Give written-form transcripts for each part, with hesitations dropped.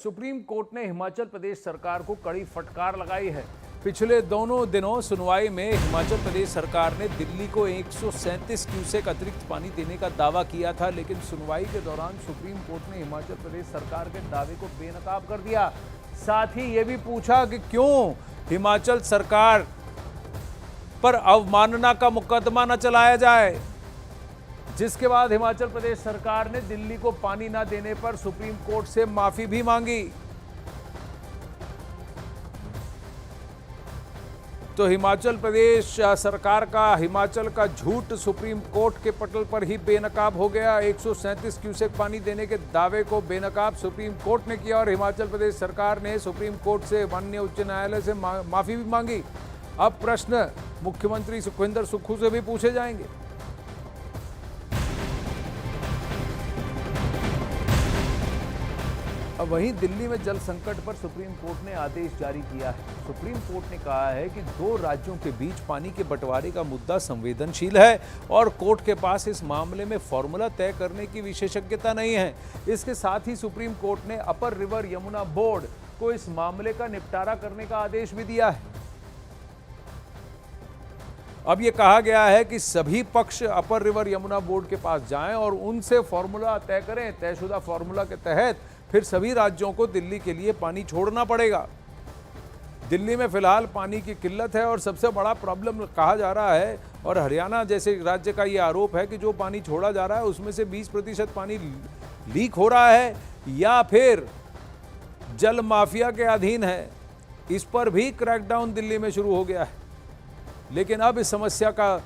Supreme court ने हिमाचल प्रदेश सरकार को कड़ी फटकार लगाई है। पिछले दोनों दिनों सुनवाई में हिमाचल प्रदेश सरकार ने दिल्ली को 137 क्यूसेक अतिरिक्त पानी देने का दावा किया था, लेकिन सुनवाई के दौरान सुप्रीम कोर्ट ने हिमाचल प्रदेश सरकार के दावे को बेनकाब कर दिया। साथ ही ये भी पूछा कि क्यों हिमाचल सरकार पर अवमानना का मुकदमा न चलाया जाए, जिसके बाद हिमाचल प्रदेश सरकार ने दिल्ली को पानी न देने पर सुप्रीम कोर्ट से माफी भी मांगी। तो हिमाचल प्रदेश सरकार का हिमाचल का झूठ सुप्रीम कोर्ट के पटल पर ही बेनकाब हो गया। 137 क्यूसेक पानी देने के दावे को बेनकाब सुप्रीम कोर्ट ने किया और हिमाचल प्रदेश सरकार ने सुप्रीम कोर्ट से माननीय उच्च न्यायालय से माफी भी मांगी। अब प्रश्न मुख्यमंत्री सुखविंदर सुक्खू से भी पूछे जाएंगे। अब वहीं दिल्ली में जल संकट पर सुप्रीम कोर्ट ने आदेश जारी किया है। सुप्रीम कोर्ट ने कहा है कि दो राज्यों के बीच पानी के बंटवारे का मुद्दा संवेदनशील है और कोर्ट के पास इस मामले में फॉर्मूला तय करने की विशेषज्ञता नहीं है। इसके साथ ही सुप्रीम कोर्ट ने अपर रिवर यमुना बोर्ड को इस मामले का निपटारा करने का आदेश भी दिया है। अब यह कहा गया है कि सभी पक्ष अपर रिवर यमुना बोर्ड के पास जाएं और उनसे फॉर्मूला तय करें। तयशुदा फॉर्मूला के तहत फिर सभी राज्यों को दिल्ली के लिए पानी छोड़ना पड़ेगा। दिल्ली में फिलहाल पानी की किल्लत है और सबसे बड़ा प्रॉब्लम कहा जा रहा है, और हरियाणा जैसे राज्य का ये आरोप है कि जो पानी छोड़ा जा रहा है उसमें से 20% पानी लीक हो रहा है या फिर जल माफिया के अधीन है। इस पर भी क्रैकडाउन दिल्ली में शुरू हो गया है, लेकिन अब इस समस्या का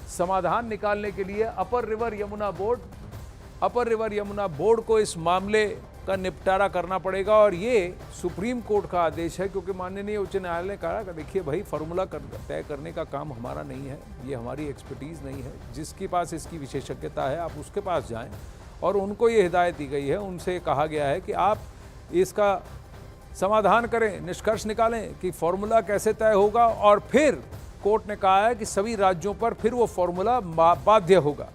समाधान निकालने के लिए अपर रिवर यमुना बोर्ड को इस मामले का निपटारा करना पड़ेगा। और ये सुप्रीम कोर्ट का आदेश है, क्योंकि माननीय उच्च न्यायालय ने कहा कि देखिए भाई, फॉर्मूला तय करने का काम हमारा नहीं है, ये हमारी एक्सपर्टीज़ नहीं है। जिसके पास इसकी विशेषज्ञता है आप उसके पास जाएं। और उनको ये हिदायत दी गई है, उनसे कहा गया है कि आप इसका समाधान करें, निष्कर्ष निकालें कि फॉर्मूला कैसे तय होगा। और फिर कोर्ट ने कहा है कि सभी राज्यों पर फिर वो फॉर्मूला बाध्य होगा।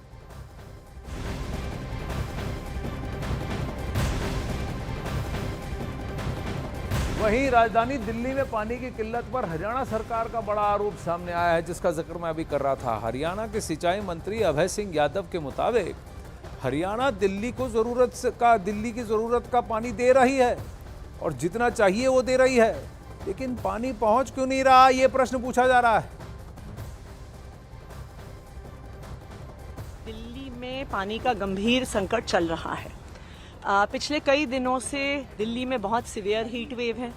वहीं राजधानी दिल्ली में पानी की किल्लत पर हरियाणा सरकार का बड़ा आरोप सामने आया है, जिसका जिक्र मैं अभी कर रहा था। हरियाणा के सिंचाई मंत्री अभय सिंह यादव के मुताबिक हरियाणा दिल्ली की जरूरत का पानी दे रही है और जितना चाहिए वो दे रही है, लेकिन पानी पहुंच क्यों नहीं रहा, ये प्रश्न पूछा जा रहा है। दिल्ली में पानी का गंभीर संकट चल रहा है। पिछले कई दिनों से दिल्ली में बहुत सीवियर हीट वेव है,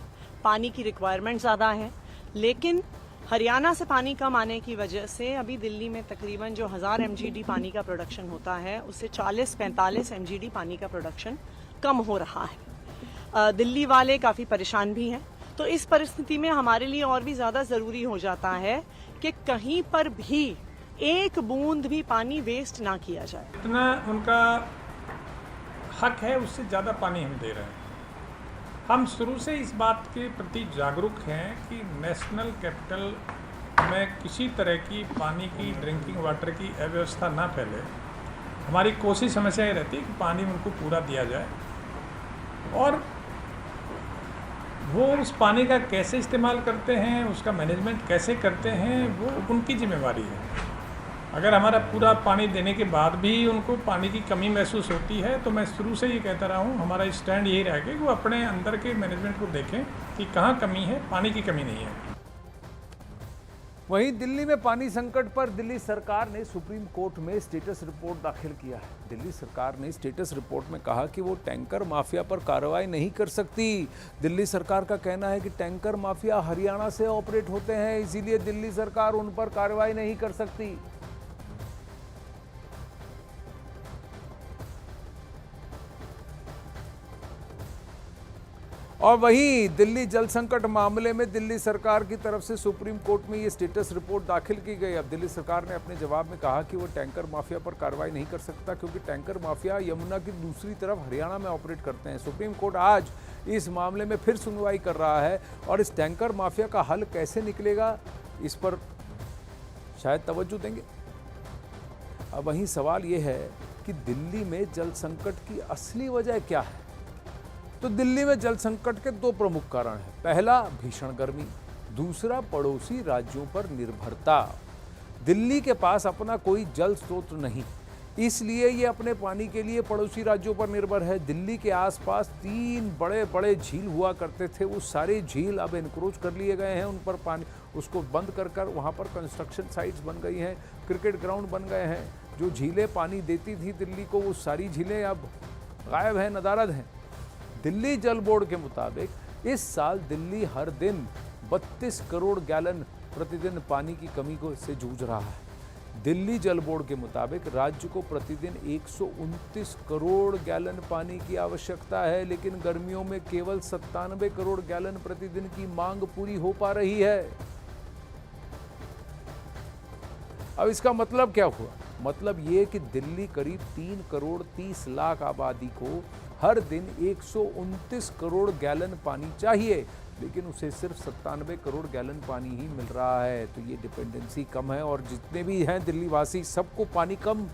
पानी की रिक्वायरमेंट ज़्यादा है, लेकिन हरियाणा से पानी कम आने की वजह से अभी दिल्ली में तकरीबन जो 1000 MGD पानी का प्रोडक्शन होता है उससे 40-45 MGD पानी का प्रोडक्शन कम हो रहा है। दिल्ली वाले काफ़ी परेशान भी हैं। तो इस परिस्थिति में हमारे लिए और भी ज़्यादा ज़रूरी हो जाता है कि कहीं पर भी एक बूंद भी पानी वेस्ट ना किया जाए। इतना उनका हक है, उससे ज़्यादा पानी हम दे रहे हैं। हम शुरू से इस बात के प्रति जागरूक हैं कि नेशनल कैपिटल में किसी तरह की पानी की, ड्रिंकिंग वाटर की अव्यवस्था ना फैले। हमारी कोशिश हमेशा ये रहती है कि पानी उनको पूरा दिया जाए, और वो उस पानी का कैसे इस्तेमाल करते हैं, उसका मैनेजमेंट कैसे करते हैं, वो उनकी जिम्मेवारी है। अगर हमारा पूरा पानी देने के बाद भी उनको पानी की कमी महसूस होती है, तो मैं शुरू से ये कहता रहा हूँ, हमारा स्टैंड यही रहेगा कि वो अपने अंदर के मैनेजमेंट को देखें कि कहाँ कमी है, पानी की कमी नहीं है। वहीं दिल्ली में पानी संकट पर दिल्ली सरकार ने सुप्रीम कोर्ट में स्टेटस रिपोर्ट दाखिल किया है। दिल्ली सरकार ने स्टेटस रिपोर्ट में कहा कि वो टैंकर माफिया पर कार्रवाई नहीं कर सकती। दिल्ली सरकार का कहना है कि टैंकर माफिया हरियाणा से ऑपरेट होते हैं, इसीलिए दिल्ली सरकार उन पर कार्रवाई नहीं कर सकती। और वहीं दिल्ली जल संकट मामले में दिल्ली सरकार की तरफ से सुप्रीम कोर्ट में ये स्टेटस रिपोर्ट दाखिल की गई। अब दिल्ली सरकार ने अपने जवाब में कहा कि वो टैंकर माफिया पर कार्रवाई नहीं कर सकता, क्योंकि टैंकर माफिया यमुना की दूसरी तरफ हरियाणा में ऑपरेट करते हैं। सुप्रीम कोर्ट आज इस मामले में फिर सुनवाई कर रहा है, और इस टैंकर माफिया का हल कैसे निकलेगा इस पर शायद तवज्जो देंगे। अब वहीं सवाल ये है कि दिल्ली में जल संकट की असली वजह क्या है। तो दिल्ली में जल संकट के दो प्रमुख कारण हैं। पहला, भीषण गर्मी, दूसरा, पड़ोसी राज्यों पर निर्भरता। दिल्ली के पास अपना कोई जल स्रोत नहीं, इसलिए ये अपने पानी के लिए पड़ोसी राज्यों पर निर्भर है। दिल्ली के आसपास 3 बड़े बड़े झील हुआ करते थे, वो सारे झील अब इनक्रोच कर लिए गए हैं, उन पर पानी उसको बंद कर वहाँ पर कंस्ट्रक्शन साइट्स बन गई हैं, क्रिकेट ग्राउंड बन गए हैं। जो झीलें पानी देती थी दिल्ली को, वो सारी झीलें अब गायब हैं, नदारद हैं। दिल्ली जल बोर्ड के मुताबिक इस साल दिल्ली हर दिन 32 करोड़ गैलन प्रतिदिन पानी की कमी से जूझ रहा है। दिल्ली जल बोर्ड के मुताबिक राज्य को प्रतिदिन 129 करोड़ गैलन पानी की आवश्यकता है, लेकिन गर्मियों में केवल 97 करोड़ गैलन प्रतिदिन की मांग पूरी हो पा रही है। अब इसका मतलब क्या हुआ? मतलब ये कि दिल्ली करीब 3 करोड़ 30 लाख आबादी को हर दिन 129 करोड़ गैलन पानी चाहिए, लेकिन उसे सिर्फ 97 करोड़ गैलन पानी ही मिल रहा है। तो ये डिपेंडेंसी कम है और जितने भी हैं दिल्ली वासी, सबको पानी कम